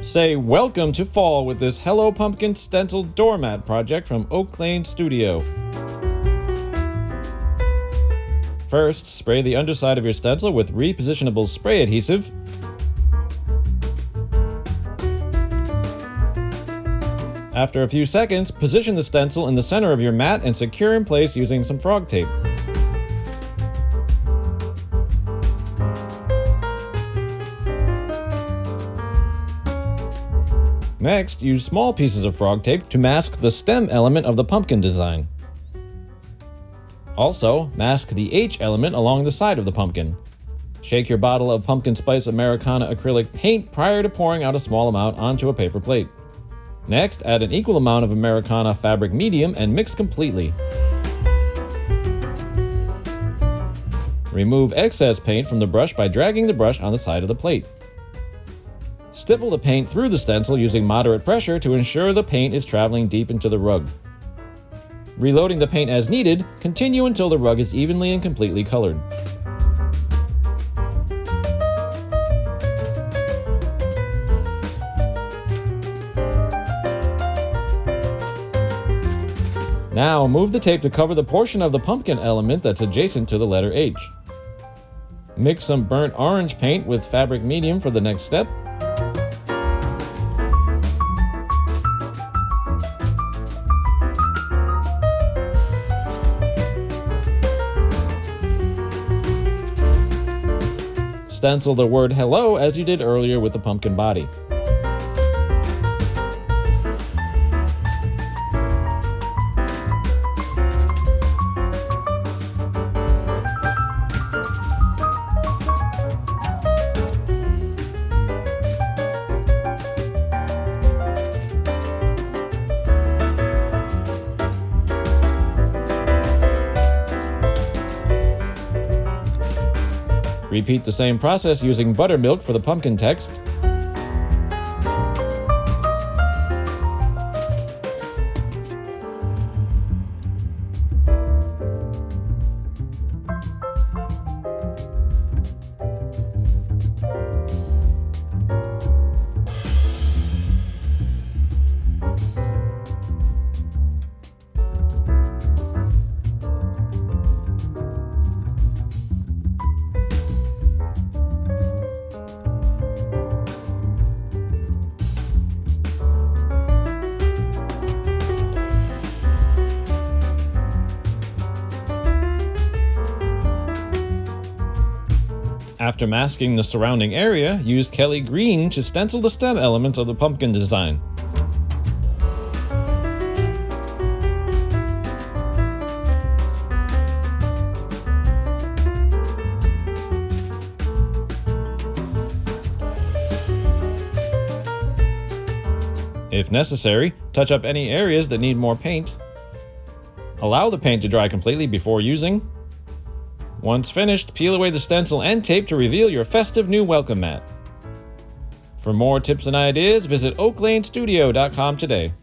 Say welcome to fall with this Hello Pumpkin stenciled doormat project from Oak Lane Studio. First, spray the underside of your stencil with Repositionable Spray Adhesive. After a few seconds, position the stencil in the center of your mat and secure in place using some frog tape. Next, use small pieces of frog tape to mask the stem element of the pumpkin design. Also, mask the H element along the side of the pumpkin. Shake your bottle of pumpkin spice Americana acrylic paint prior to pouring out a small amount onto a paper plate. Next, add an equal amount of Americana Fabric Medium and mix completely. Remove excess paint from the brush by dragging the brush on the side of the plate. Stipple the paint through the stencil using moderate pressure to ensure the paint is traveling deep into the rug. Reloading the paint as needed, continue until the rug is evenly and completely colored. Now move the tape to cover the portion of the pumpkin element that's adjacent to the letter H. Mix some burnt orange paint with fabric medium for the next step. Stencil the word hello as you did earlier with the pumpkin body. Repeat the same process using Buttermilk for the pumpkin text. After masking the surrounding area, use Kelly Green to stencil the stem elements of the pumpkin design. If necessary, touch up any areas that need more paint. Allow the paint to dry completely before using. Once finished, peel away the stencil and tape to reveal your festive new welcome mat. For more tips and ideas, visit oaklanestudio.com today.